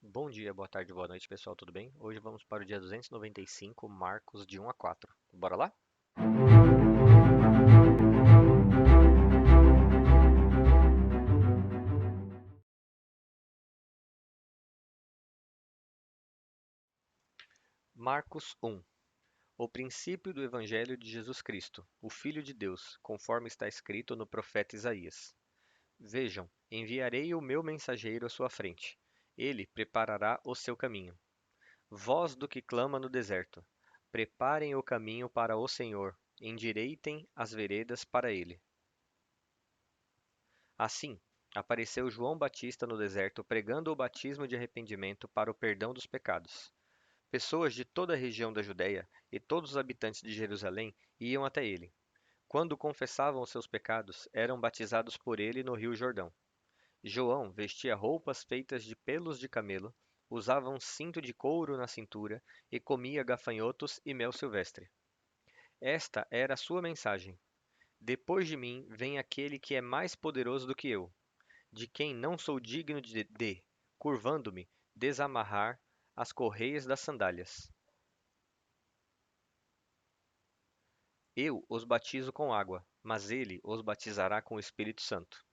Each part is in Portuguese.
Bom dia, boa tarde, boa noite, pessoal, tudo bem? Hoje vamos para o dia 295, Marcos de 1 a 4. Bora lá? Marcos 1. O princípio do Evangelho de Jesus Cristo, o Filho de Deus, conforme está escrito no profeta Isaías. Vejam, enviarei o meu mensageiro à sua frente. Ele preparará o seu caminho. Voz do que clama no deserto: preparem o caminho para o Senhor, endireitem as veredas para ele. Assim, apareceu João Batista no deserto pregando o batismo de arrependimento para o perdão dos pecados. Pessoas de toda a região da Judéia e todos os habitantes de Jerusalém iam até ele. Quando confessavam os seus pecados, eram batizados por ele no Rio Jordão. João vestia roupas feitas de pelos de camelo, usava um cinto de couro na cintura e comia gafanhotos e mel silvestre. Esta era a sua mensagem: depois de mim vem aquele que é mais poderoso do que eu, de quem não sou digno de, curvando-me, desamarrar as correias das sandálias. Eu os batizo com água, mas ele os batizará com o Espírito Santo.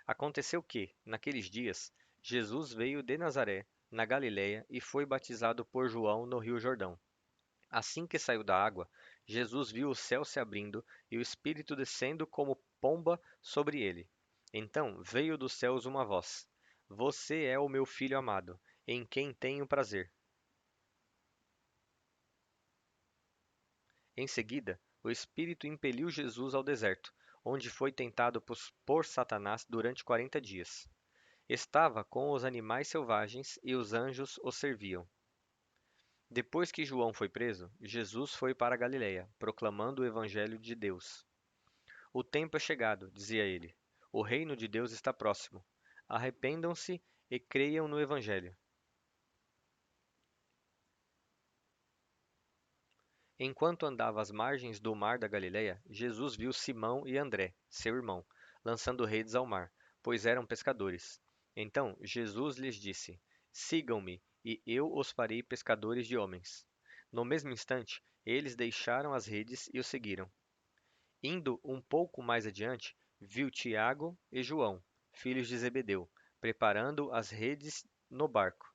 Aconteceu que, naqueles dias, Jesus veio de Nazaré, na Galiléia, e foi batizado por João no Rio Jordão. Assim que saiu da água, Jesus viu o céu se abrindo e o Espírito descendo como pomba sobre ele. Então veio dos céus uma voz: Você é o meu filho amado, em quem tenho prazer. Em seguida, o Espírito impeliu Jesus ao deserto, onde foi tentado por Satanás durante 40 dias. Estava com os animais selvagens e os anjos o serviam. Depois que João foi preso, Jesus foi para a Galiléia, proclamando o evangelho de Deus. O tempo é chegado, dizia ele. O reino de Deus está próximo. Arrependam-se e creiam no evangelho. Enquanto andava às margens do mar da Galiléia, Jesus viu Simão e André, seu irmão, lançando redes ao mar, pois eram pescadores. Então Jesus lhes disse: Sigam-me, e eu os farei pescadores de homens. No mesmo instante, eles deixaram as redes e o seguiram. Indo um pouco mais adiante, viu Tiago e João, filhos de Zebedeu, preparando as redes no barco.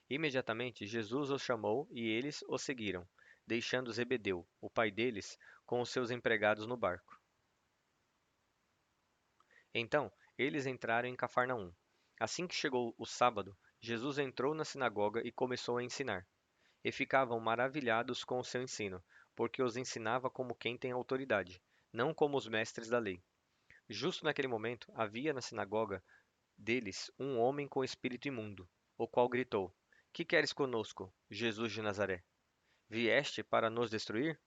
Imediatamente Jesus os chamou e eles o seguiram, deixando Zebedeu, o pai deles, com os seus empregados no barco. Então eles entraram em Cafarnaum. Assim que chegou o sábado, Jesus entrou na sinagoga e começou a ensinar. E ficavam maravilhados com o seu ensino, porque os ensinava como quem tem autoridade, não como os mestres da lei. Justo naquele momento, havia na sinagoga deles um homem com espírito imundo, o qual gritou: Que queres conosco, Jesus de Nazaré? Vieste para nos destruir?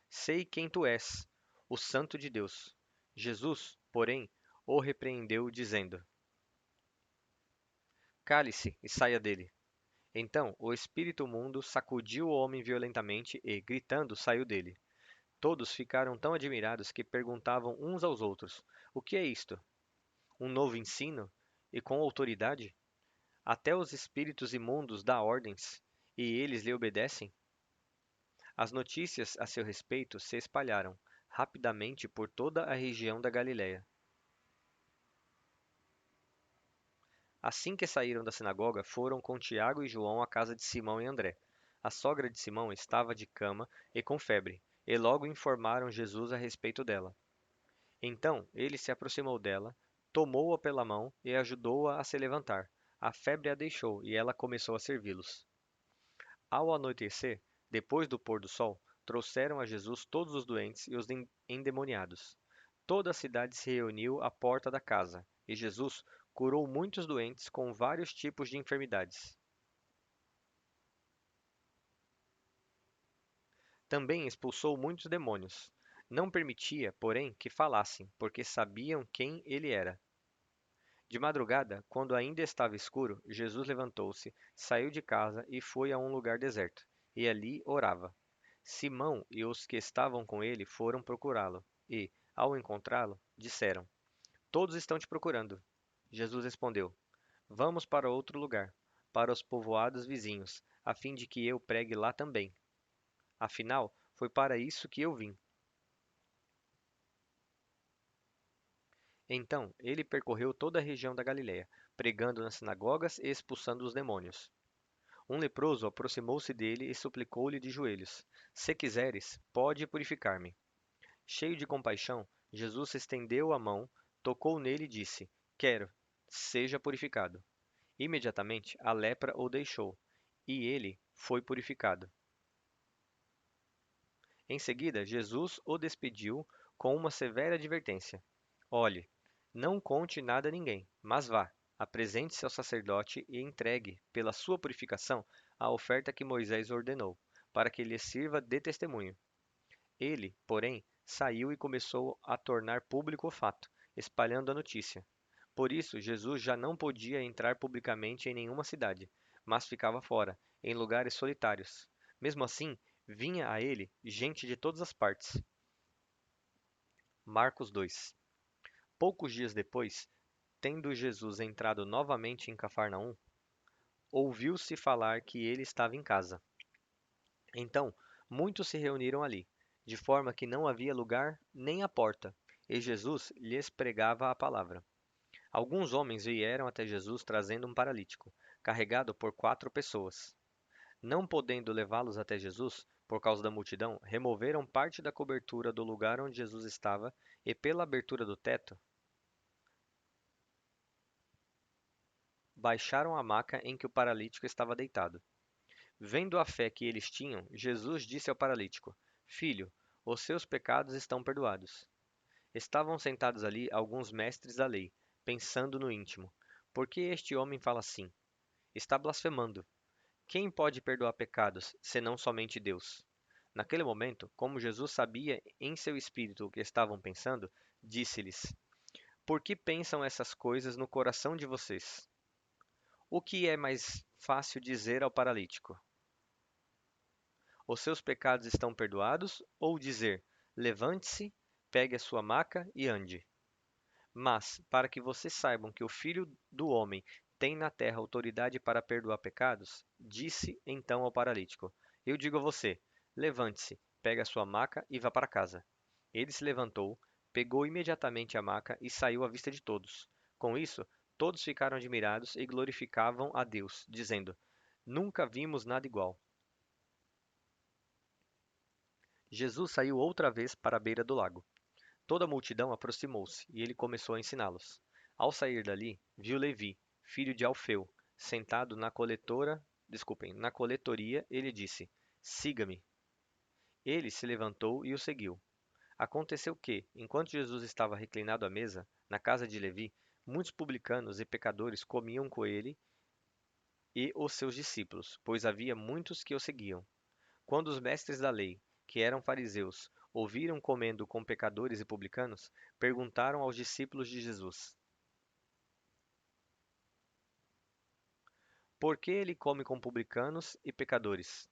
Sei quem tu és, o Santo de Deus. Jesus, porém, o repreendeu, dizendo: Cale-se e saia dele. Então o espírito imundo sacudiu o homem violentamente e, gritando, saiu dele. Todos ficaram tão admirados que perguntavam uns aos outros: O que é isto? Um novo ensino? E com autoridade? Até os espíritos imundos dá ordens, e eles lhe obedecem? As notícias a seu respeito se espalharam rapidamente por toda a região da Galiléia. Assim que saíram da sinagoga, foram com Tiago e João à casa de Simão e André. A sogra de Simão estava de cama e com febre, e logo informaram Jesus a respeito dela. Então ele se aproximou dela, tomou-a pela mão e ajudou-a a se levantar. A febre a deixou e ela começou a servi-los. Ao anoitecer, depois do pôr do sol, trouxeram a Jesus todos os doentes e os endemoniados. Toda a cidade se reuniu à porta da casa, e Jesus curou muitos doentes com vários tipos de enfermidades. Também expulsou muitos demônios. Não permitia, porém, que falassem, porque sabiam quem ele era. De madrugada, quando ainda estava escuro, Jesus levantou-se, saiu de casa e foi a um lugar deserto, e ali orava. Simão e os que estavam com ele foram procurá-lo, e, ao encontrá-lo, disseram: Todos estão te procurando. Jesus respondeu: Vamos para outro lugar, para os povoados vizinhos, a fim de que eu pregue lá também. Afinal, foi para isso que eu vim. Então ele percorreu toda a região da Galiléia, pregando nas sinagogas e expulsando os demônios. Um leproso aproximou-se dele e suplicou-lhe de joelhos: Se quiseres, pode purificar-me. Cheio de compaixão, Jesus estendeu a mão, tocou nele e disse: Quero, seja purificado. Imediatamente a lepra o deixou, e ele foi purificado. Em seguida, Jesus o despediu com uma severa advertência: Olhe, não conte nada a ninguém, mas vá, apresente-se ao sacerdote e entregue, pela sua purificação, a oferta que Moisés ordenou, para que lhe sirva de testemunho. Ele, porém, saiu e começou a tornar público o fato, espalhando a notícia. Por isso, Jesus já não podia entrar publicamente em nenhuma cidade, mas ficava fora, em lugares solitários. Mesmo assim, vinha a ele gente de todas as partes. Marcos 2. Poucos dias depois, tendo Jesus entrado novamente em Cafarnaum, ouviu-se falar que ele estava em casa. Então, muitos se reuniram ali, de forma que não havia lugar nem à porta, e Jesus lhes pregava a palavra. Alguns homens vieram até Jesus trazendo um paralítico, carregado por 4 pessoas. Não podendo levá-los até Jesus, por causa da multidão, removeram parte da cobertura do lugar onde Jesus estava e, pela abertura do teto, baixaram a maca em que o paralítico estava deitado. Vendo a fé que eles tinham, Jesus disse ao paralítico: Filho, os seus pecados estão perdoados. Estavam sentados ali alguns mestres da lei, pensando no íntimo: Por que este homem fala assim? Está blasfemando. Quem pode perdoar pecados, senão somente Deus? Naquele momento, como Jesus sabia em seu espírito o que estavam pensando, disse-lhes: Por que pensam essas coisas no coração de vocês? O que é mais fácil dizer ao paralítico: Os seus pecados estão perdoados? Ou dizer: Levante-se, pegue a sua maca e ande? Mas, para que vocês saibam que o Filho do Homem tem na terra autoridade para perdoar pecados, disse então ao paralítico: Eu digo a você, levante-se, pegue a sua maca e vá para casa. Ele se levantou, pegou imediatamente a maca e saiu à vista de todos. Com isso, todos ficaram admirados e glorificavam a Deus, dizendo: Nunca vimos nada igual. Jesus saiu outra vez para a beira do lago. Toda a multidão aproximou-se, e ele começou a ensiná-los. Ao sair dali, viu Levi, filho de Alfeu, sentado na coletoria, ele disse: Siga-me. Ele se levantou e o seguiu. Aconteceu que, enquanto Jesus estava reclinado à mesa, na casa de Levi, muitos publicanos e pecadores comiam com ele e os seus discípulos, pois havia muitos que o seguiam. Quando os mestres da lei, que eram fariseus, ouviram comendo com pecadores e publicanos, perguntaram aos discípulos de Jesus: Por que ele come com publicanos e pecadores?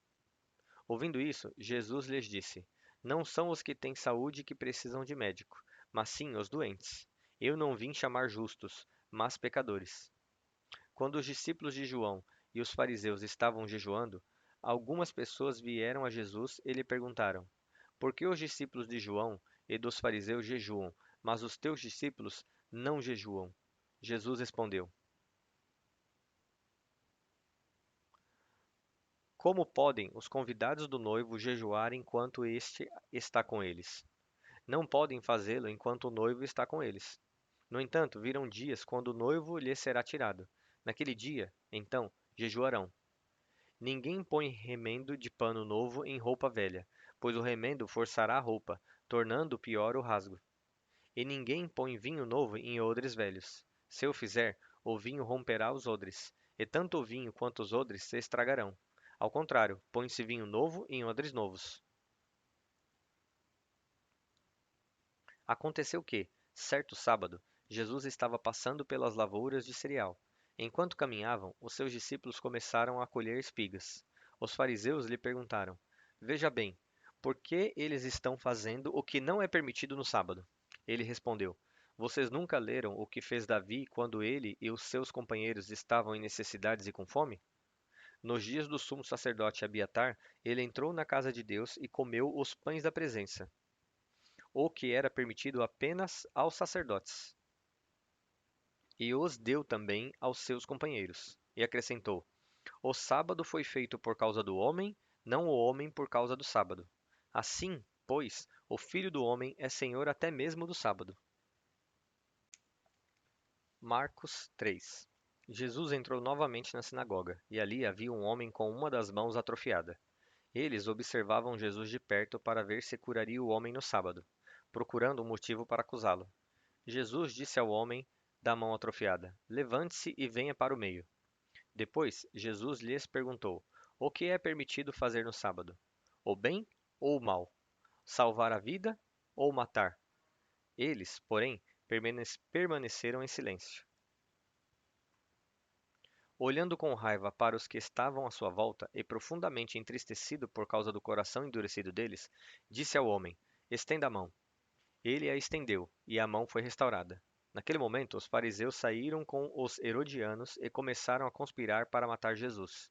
Ouvindo isso, Jesus lhes disse: Não são os que têm saúde que precisam de médico, mas sim os doentes. Eu não vim chamar justos, mas pecadores. Quando os discípulos de João e os fariseus estavam jejuando, algumas pessoas vieram a Jesus e lhe perguntaram: Por que os discípulos de João e dos fariseus jejuam, mas os teus discípulos não jejuam? Jesus respondeu: Como podem os convidados do noivo jejuar enquanto este está com eles? Não podem fazê-lo enquanto o noivo está com eles. No entanto, virão dias quando o noivo lhes será tirado. Naquele dia, então, jejuarão. Ninguém põe remendo de pano novo em roupa velha, pois o remendo forçará a roupa, tornando pior o rasgo. E ninguém põe vinho novo em odres velhos. Se o fizer, o vinho romperá os odres, e tanto o vinho quanto os odres se estragarão. Ao contrário, põe-se vinho novo em odres novos. Aconteceu que, certo sábado, Jesus estava passando pelas lavouras de cereal. Enquanto caminhavam, os seus discípulos começaram a colher espigas. Os fariseus lhe perguntaram: Veja bem, por que eles estão fazendo o que não é permitido no sábado? Ele respondeu: Vocês nunca leram o que fez Davi quando ele e os seus companheiros estavam em necessidades e com fome? Nos dias do sumo sacerdote Abiatar, ele entrou na casa de Deus e comeu os pães da presença, o que era permitido apenas aos sacerdotes, e os deu também aos seus companheiros. E acrescentou: O sábado foi feito por causa do homem, não o homem por causa do sábado. Assim, pois, o Filho do homem é Senhor até mesmo do sábado. Marcos 3. Jesus entrou novamente na sinagoga, e ali havia um homem com uma das mãos atrofiada. Eles observavam Jesus de perto para ver se curaria o homem no sábado, procurando um motivo para acusá-lo. Jesus disse ao homem da mão atrofiada: Levante-se e venha para o meio. Depois, Jesus lhes perguntou: O que é permitido fazer no sábado? O bem ou o mal? Salvar a vida ou matar? Eles, porém, permaneceram em silêncio. Olhando com raiva para os que estavam à sua volta e profundamente entristecido por causa do coração endurecido deles, disse ao homem: Estenda a mão. Ele a estendeu, e a mão foi restaurada. Naquele momento, os fariseus saíram com os herodianos e começaram a conspirar para matar Jesus.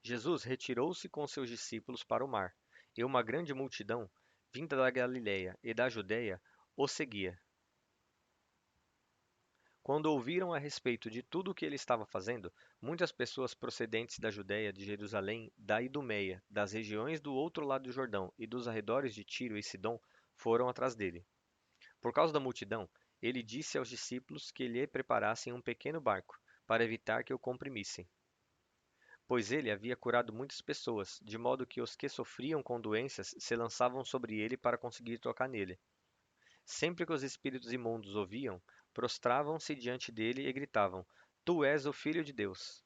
Jesus retirou-se com seus discípulos para o mar, e uma grande multidão, vinda da Galiléia e da Judéia, o seguia. Quando ouviram a respeito de tudo o que ele estava fazendo, muitas pessoas procedentes da Judéia, de Jerusalém, da Idumeia, das regiões do outro lado do Jordão e dos arredores de Tiro e Sidom foram atrás dele. Por causa da multidão, ele disse aos discípulos que lhe preparassem um pequeno barco, para evitar que o comprimissem. Pois ele havia curado muitas pessoas, de modo que os que sofriam com doenças se lançavam sobre ele para conseguir tocar nele. Sempre que os espíritos imundos o viam, prostravam-se diante dele e gritavam: Tu és o Filho de Deus.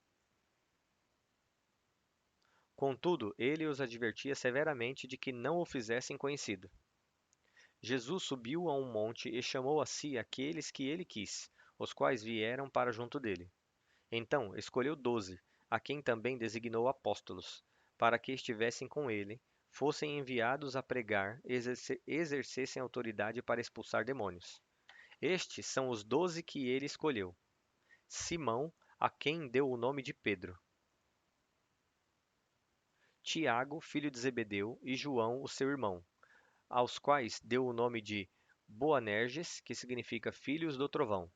Contudo, ele os advertia severamente de que não o fizessem conhecido. Jesus subiu a um monte e chamou a si aqueles que ele quis, os quais vieram para junto dele. Então escolheu 12, a quem também designou apóstolos, para que estivessem com ele, fossem enviados a pregar e exercessem autoridade para expulsar demônios. Estes são os 12 que ele escolheu: Simão, a quem deu o nome de Pedro, Tiago, filho de Zebedeu, e João, o seu irmão, aos quais deu o nome de Boanerges, que significa filhos do trovão,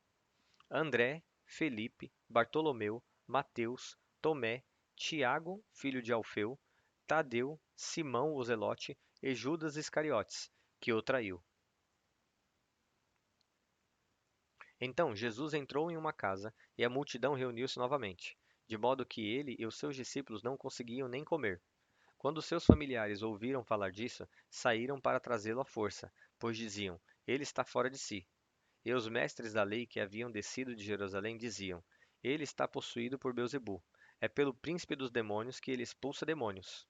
André, Felipe, Bartolomeu, Mateus, Tomé, Tiago, filho de Alfeu, Tadeu, Simão o Zelote e Judas Iscariotes, que o traiu. Então Jesus entrou em uma casa e a multidão reuniu-se novamente, de modo que ele e os seus discípulos não conseguiam nem comer. Quando seus familiares ouviram falar disso, saíram para trazê-lo à força, pois diziam: Ele está fora de si. E os mestres da lei que haviam descido de Jerusalém diziam: Ele está possuído por Beelzebul. É pelo príncipe dos demônios que ele expulsa demônios.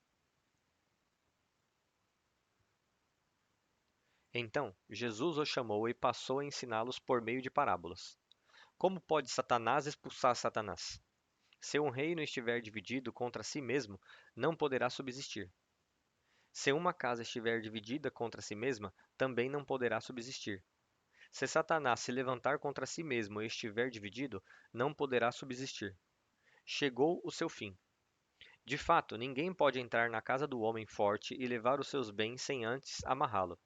Então Jesus os chamou e passou a ensiná-los por meio de parábolas. Como pode Satanás expulsar Satanás? Se um reino estiver dividido contra si mesmo, não poderá subsistir. Se uma casa estiver dividida contra si mesma, também não poderá subsistir. Se Satanás se levantar contra si mesmo e estiver dividido, não poderá subsistir. Chegou o seu fim. De fato, ninguém pode entrar na casa do homem forte e levar os seus bens sem antes amarrá-lo.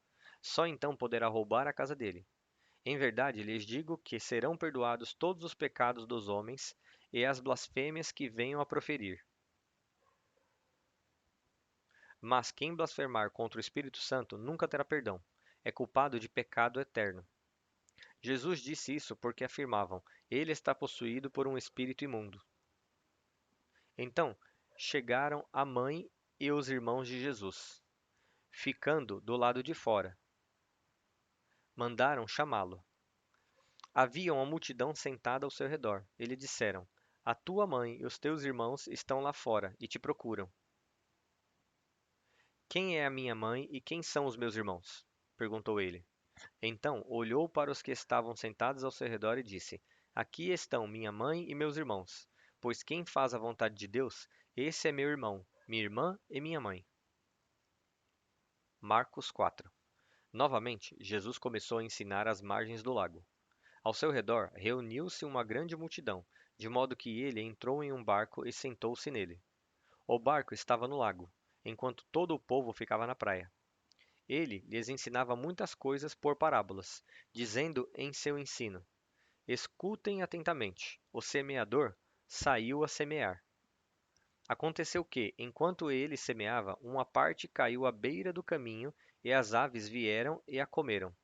Só então poderá roubar a casa dele. Em verdade, lhes digo que serão perdoados todos os pecados dos homens e as blasfêmias que venham a proferir. Mas quem blasfemar contra o Espírito Santo nunca terá perdão. É culpado de pecado eterno. Jesus disse isso porque afirmavam: Ele está possuído por um espírito imundo. Então chegaram a mãe e os irmãos de Jesus, ficando do lado de fora. Mandaram chamá-lo. Havia uma multidão sentada ao seu redor. E lhe disseram: A tua mãe e os teus irmãos estão lá fora e te procuram. Quem é a minha mãe e quem são os meus irmãos? Perguntou ele. Então olhou para os que estavam sentados ao seu redor e disse: Aqui estão minha mãe e meus irmãos. Pois quem faz a vontade de Deus, esse é meu irmão, minha irmã e minha mãe. Marcos 4. Novamente, Jesus começou a ensinar às margens do lago. Ao seu redor reuniu-se uma grande multidão, de modo que ele entrou em um barco e sentou-se nele. O barco estava no lago, enquanto todo o povo ficava na praia. Ele lhes ensinava muitas coisas por parábolas, dizendo em seu ensino: Escutem atentamente. O semeador saiu a semear. Aconteceu que, enquanto ele semeava, uma parte caiu à beira do caminho, e as aves vieram e a comeram.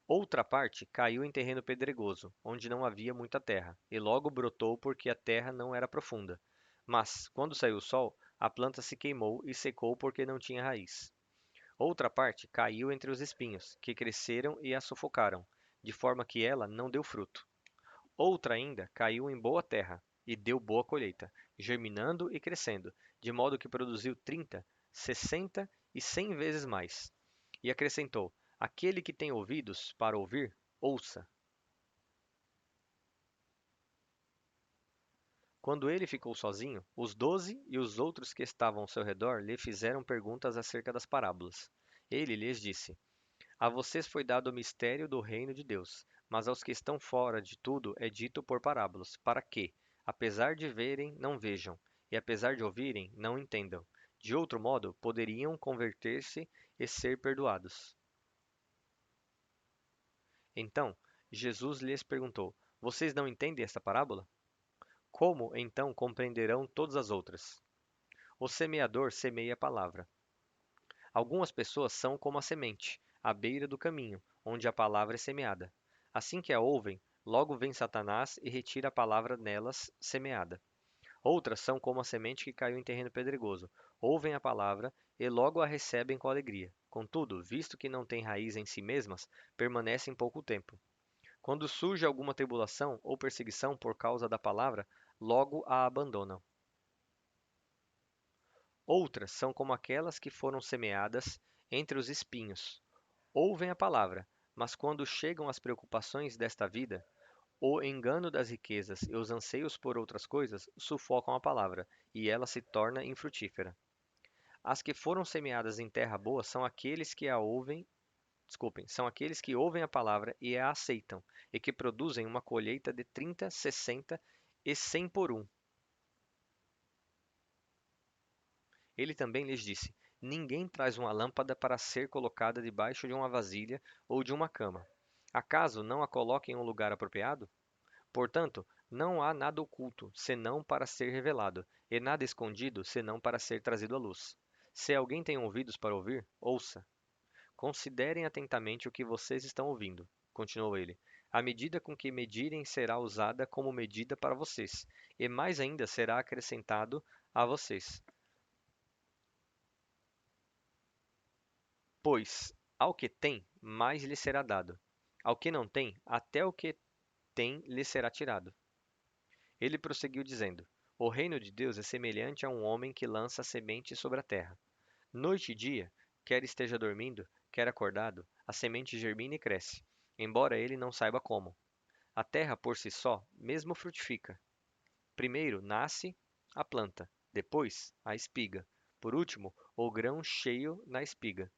Outra parte caiu em terreno pedregoso, onde não havia muita terra, e logo brotou porque a terra não era profunda. Mas, quando saiu o sol, a planta se queimou e secou porque não tinha raiz. Outra parte caiu entre os espinhos, que cresceram e a sufocaram, de forma que ela não deu fruto. Outra ainda caiu em boa terra e deu boa colheita, germinando e crescendo, de modo que produziu 30, 60 e 100 vezes mais. E acrescentou: Aquele que tem ouvidos para ouvir, ouça. Quando ele ficou sozinho, os 12 e os outros que estavam ao seu redor lhe fizeram perguntas acerca das parábolas. Ele lhes disse: A vocês foi dado o mistério do reino de Deus, mas aos que estão fora de tudo é dito por parábolas, para que, apesar de verem, não vejam, e apesar de ouvirem, não entendam. De outro modo, poderiam converter-se e ser perdoados. Então, Jesus lhes perguntou: Vocês não entendem esta parábola? Como, então, compreenderão todas as outras? O semeador semeia a palavra. Algumas pessoas são como a semente, à beira do caminho, onde a palavra é semeada. Assim que a ouvem, logo vem Satanás e retira a palavra nelas semeada. Outras são como a semente que caiu em terreno pedregoso. Ouvem a palavra e logo a recebem com alegria. Contudo, visto que não têm raiz em si mesmas, permanecem pouco tempo. Quando surge alguma tribulação ou perseguição por causa da palavra, logo a abandonam. Outras são como aquelas que foram semeadas entre os espinhos. Ouvem a palavra, mas quando chegam as preocupações desta vida, o engano das riquezas e os anseios por outras coisas sufocam a palavra, e ela se torna infrutífera. As que foram semeadas em terra boa são aqueles que a ouvem, desculpem, são aqueles que ouvem a palavra e a aceitam, e que produzem uma colheita de 30, 60 e 100 por um. Ele também lhes disse: Ninguém traz uma lâmpada para ser colocada debaixo de uma vasilha ou de uma cama. Acaso não a coloque em um lugar apropriado? Portanto, não há nada oculto, senão para ser revelado, e nada escondido, senão para ser trazido à luz. Se alguém tem ouvidos para ouvir, ouça. Considerem atentamente o que vocês estão ouvindo, continuou ele. A medida com que medirem será usada como medida para vocês, e mais ainda será acrescentado a vocês. Pois, ao que tem, mais lhe será dado. Ao que não tem, até o que tem lhe será tirado. Ele prosseguiu dizendo: O reino de Deus é semelhante a um homem que lança semente sobre a terra. Noite e dia, quer esteja dormindo, quer acordado, a semente germina e cresce, embora ele não saiba como. A terra por si só mesmo frutifica. Primeiro nasce a planta, depois a espiga, por último o grão cheio na espiga.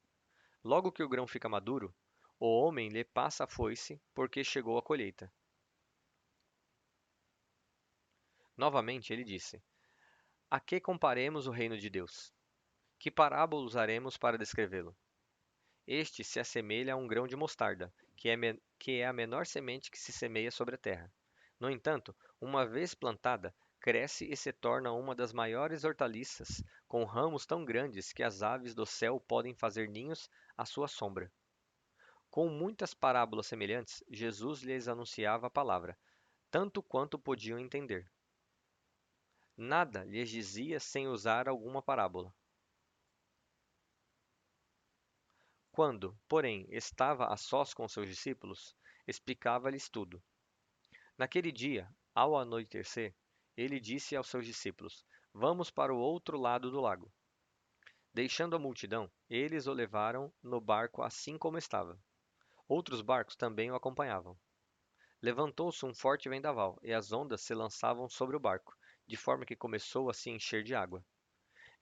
Logo que o grão fica maduro, o homem lhe passa a foice, porque chegou a colheita. Novamente ele disse: A que comparemos o reino de Deus? Que parábola usaremos para descrevê-lo? Este se assemelha a um grão de mostarda, que é a menor semente que se semeia sobre a terra. No entanto, uma vez plantada, cresce e se torna uma das maiores hortaliças, com ramos tão grandes que as aves do céu podem fazer ninhos à sua sombra. Com muitas parábolas semelhantes, Jesus lhes anunciava a palavra, tanto quanto podiam entender. Nada lhes dizia sem usar alguma parábola. Quando, porém, estava a sós com seus discípulos, explicava-lhes tudo. Naquele dia, ao anoitecer, ele disse aos seus discípulos: Vamos para o outro lado do lago. Deixando a multidão, eles o levaram no barco assim como estava. Outros barcos também o acompanhavam. Levantou-se um forte vendaval, e as ondas se lançavam sobre o barco, de forma que começou a se encher de água.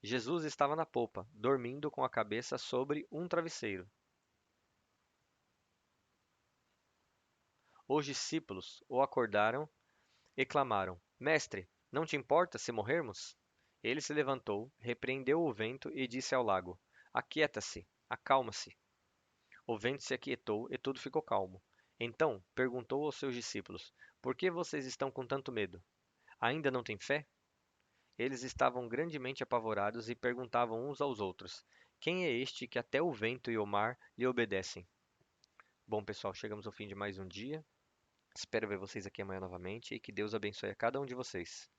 Jesus estava na popa, dormindo com a cabeça sobre um travesseiro. Os discípulos o acordaram e clamaram: Mestre, não te importa se morrermos? Ele se levantou, repreendeu o vento e disse ao lago: Aquieta-se, acalma-se. O vento se aquietou e tudo ficou calmo. Então perguntou aos seus discípulos: Por que vocês estão com tanto medo? Ainda não têm fé? Eles estavam grandemente apavorados e perguntavam uns aos outros: Quem é este que até o vento e o mar lhe obedecem? Bom, pessoal, chegamos ao fim de mais um dia. Espero ver vocês aqui amanhã novamente e que Deus abençoe a cada um de vocês.